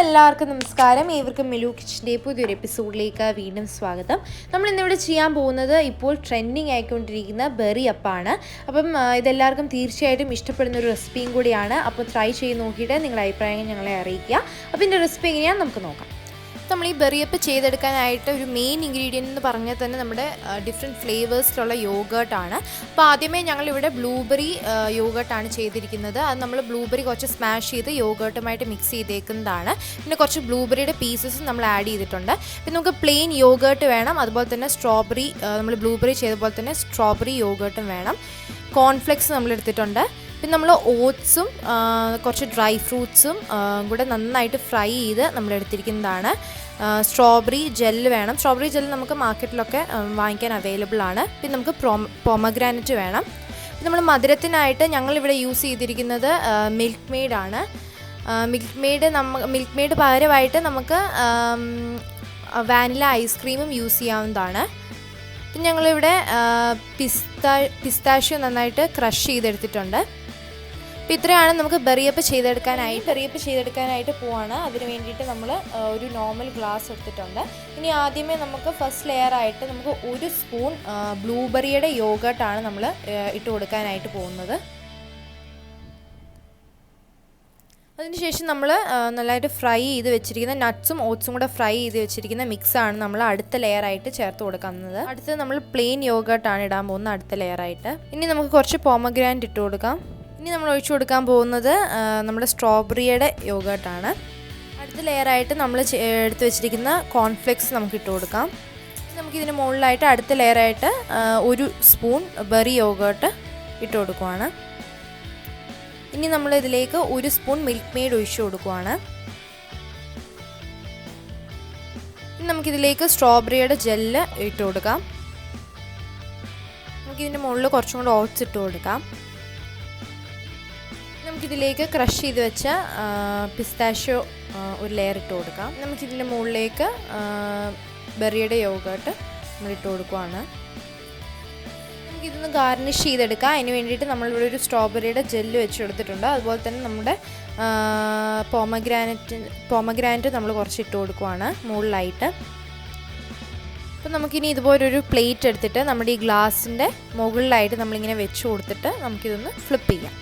എല്ലാവർക്കും നമസ്കാരം. ഏവർക്കും മെലു കിച്ചൻ്റെ പുതിയൊരു എപ്പിസോഡിലേക്ക് വീണ്ടും സ്വാഗതം. നമ്മൾ ഇന്നിവിടെ ചെയ്യാൻ പോകുന്നത് ഇപ്പോൾ ട്രെൻഡിങ് ആയിക്കൊണ്ടിരിക്കുന്ന ബെറി അപ്പാണ്. അപ്പം ഇതെല്ലാവർക്കും തീർച്ചയായിട്ടും ഇഷ്ടപ്പെടുന്ന ഒരു റെസിപ്പിയും കൂടിയാണ്. അപ്പോൾ ട്രൈ ചെയ്ത് നോക്കിയിട്ട് നിങ്ങളുടെ അഭിപ്രായങ്ങൾ ഞങ്ങളെ അറിയിക്കുക. അപ്പോൾ ഇതിൻ്റെ റെസിപ്പി എങ്ങനെയാണെന്ന് നമുക്ക് നോക്കാം. നമ്മൾ ഈ ബെറിയപ്പ് ചെയ്തെടുക്കാനായിട്ട് ഒരു മെയിൻ ഇൻഗ്രീഡിയൻ്റ് എന്ന് പറഞ്ഞാൽ തന്നെ നമ്മുടെ ഡിഫറെൻറ്റ് ഫ്ലേവേഴ്സിലുള്ള യോഗേർട്ടാണ്. അപ്പോൾ ആദ്യമേ ഞങ്ങളിവിടെ ബ്ലൂബെറി യോഗേർട്ടാണ് ചെയ്തിരിക്കുന്നത്. അത് നമ്മൾ ബ്ലൂബെറി കുറച്ച് സ്മാഷ് ചെയ്ത് യോഗേർട്ടുമായിട്ട് മിക്സ് ചെയ്തേക്കുന്നതാണ്. പിന്നെ കുറച്ച് ബ്ലൂബെറിയുടെ പീസസും നമ്മൾ ആഡ് ചെയ്തിട്ടുണ്ട്. പിന്നെ നമുക്ക് പ്ലെയിൻ യോഗേർട്ട് വേണം. അതുപോലെ തന്നെ സ്ട്രോബെറി, നമ്മൾ ബ്ലൂബെറി ചെയ്ത പോലെ തന്നെ സ്ട്രോബെറി യോഗേർട്ടും വേണം. കോൺഫ്ലെക്സ് നമ്മൾ എടുത്തിട്ടുണ്ട്. പിന്നെ നമ്മൾ ഓട്സും കുറച്ച് ഡ്രൈ ഫ്രൂട്ട്സും കൂടെ നന്നായിട്ട് ഫ്രൈ ചെയ്ത് നമ്മൾ എടുത്തിരിക്കുന്നതാണ്. സ്ട്രോബെറി ജെല്ല് വേണം. സ്ട്രോബെറി ജെല്ല് നമുക്ക് മാർക്കറ്റിലൊക്കെ വാങ്ങിക്കാൻ അവൈലബിൾ ആണ്. പിന്നെ നമുക്ക് പൊമഗ്രാനറ്റ് വേണം. നമ്മൾ മധുരത്തിനായിട്ട് ഞങ്ങളിവിടെ യൂസ് ചെയ്തിരിക്കുന്നത് മിൽക്ക് ആണ്. മിൽക്ക് മെയ്ഡ് പകരമായിട്ട് നമുക്ക് വാനില ഐസ്ക്രീമും യൂസ് ചെയ്യാവുന്നതാണ്. പിന്നെ ഞങ്ങളിവിടെ പിസ്താഷ്യോ നന്നായിട്ട് ക്രഷ് ചെയ്തെടുത്തിട്ടുണ്ട്. അപ്പോൾ ഇത്രയാണ് നമുക്ക് ബെറിയപ്പ് ചെയ്തെടുക്കാനായിട്ട് പോവാണ്. അതിന് വേണ്ടിയിട്ട് നമ്മൾ ഒരു നോർമൽ ഗ്ലാസ് എടുത്തിട്ടുണ്ട്. ഇനി ആദ്യമേ നമുക്ക് ഫസ്റ്റ് ലെയറായിട്ട് നമുക്ക് 1 സ്പൂൺ ബ്ലൂബെറിയുടെ യോഗേർട്ടാണ് നമ്മൾ ഇട്ട് കൊടുക്കാനായിട്ട് പോകുന്നത്. അതിനുശേഷം നമ്മൾ നല്ലതായിട്ട് ഫ്രൈ ചെയ്ത് വെച്ചിരിക്കുന്ന നട്ട്സും ഓട്സും കൂടെ ഫ്രൈ ചെയ്ത് വെച്ചിരിക്കുന്ന മിക്സാണ് നമ്മൾ അടുത്ത ലെയറായിട്ട് ചേർത്ത് കൊടുക്കുന്നത്. അടുത്തത് നമ്മൾ പ്ലെയിൻ യോഗേർട്ടാണ് ഇടാൻ പോകുന്നത് അടുത്ത ലെയറായിട്ട്. ഇനി നമുക്ക് കുറച്ച് പോമഗ്രാനറ്റ് ഇട്ട് കൊടുക്കാം. ഇനി നമ്മൾ ഒഴിച്ചു കൊടുക്കാൻ പോകുന്നത് നമ്മുടെ സ്ട്രോബെറിയുടെ യോഗേർട്ടാണ്. അടുത്ത ലെയറായിട്ട് നമ്മൾ എടുത്ത് വെച്ചിരിക്കുന്ന കോൺഫ്ലെക്സ് നമുക്ക് ഇട്ട് കൊടുക്കാം. നമുക്കിതിന് മുകളിലായിട്ട് അടുത്ത ലെയറായിട്ട് 1 സ്പൂൺ ബെറി യോഗേർട്ട് ഇട്ട് കൊടുക്കുവാണ്. ഇനി നമ്മൾ ഇതിലേക്ക് 1 സ്പൂൺ മിൽക്ക് മെയ്ഡ് ഒഴിച്ചു കൊടുക്കുവാണ്. ഇനി നമുക്കിതിലേക്ക് സ്ട്രോബെറിയുടെ ജെല്ല് ഇട്ട് കൊടുക്കാം. നമുക്കിതിൻ്റെ മുകളിൽ കുറച്ചും കൂടെ ഓട്സ് ഇട്ട് കൊടുക്കാം. നമുക്കിതിലേക്ക് ക്രഷ് ചെയ്ത് വെച്ച പിസ്താഷ്യോ ഒരു ലെയർ ഇട്ട് കൊടുക്കാം. നമുക്കിതിൻ്റെ മുകളിലേക്ക് ബെറിയുടെ യോഗേർട്ട് നമ്മൾ ഇട്ട് കൊടുക്കുവാണ്. നമുക്കിതൊന്ന് ഗാർണിഷ് ചെയ്തെടുക്കാം. അതിന് വേണ്ടിയിട്ട് നമ്മളിവിടെ ഒരു സ്ട്രോബെറിയുടെ ജെല്ല് വെച്ച് കൊടുത്തിട്ടുണ്ട്. അതുപോലെ തന്നെ നമ്മുടെ പോമഗ്രാനറ്റ് നമ്മൾ കുറച്ച് ഇട്ട് കൊടുക്കുവാണ് മുകളിലായിട്ട്. അപ്പോൾ നമുക്കിനി ഇതുപോലൊരു പ്ലേറ്റ് എടുത്തിട്ട് നമ്മുടെ ഈ ഗ്ലാസിൻ്റെ മുകളിലായിട്ട് നമ്മളിങ്ങനെ വെച്ച് കൊടുത്തിട്ട് നമുക്കിതൊന്ന് ഫ്ലിപ്പ് ചെയ്യാം.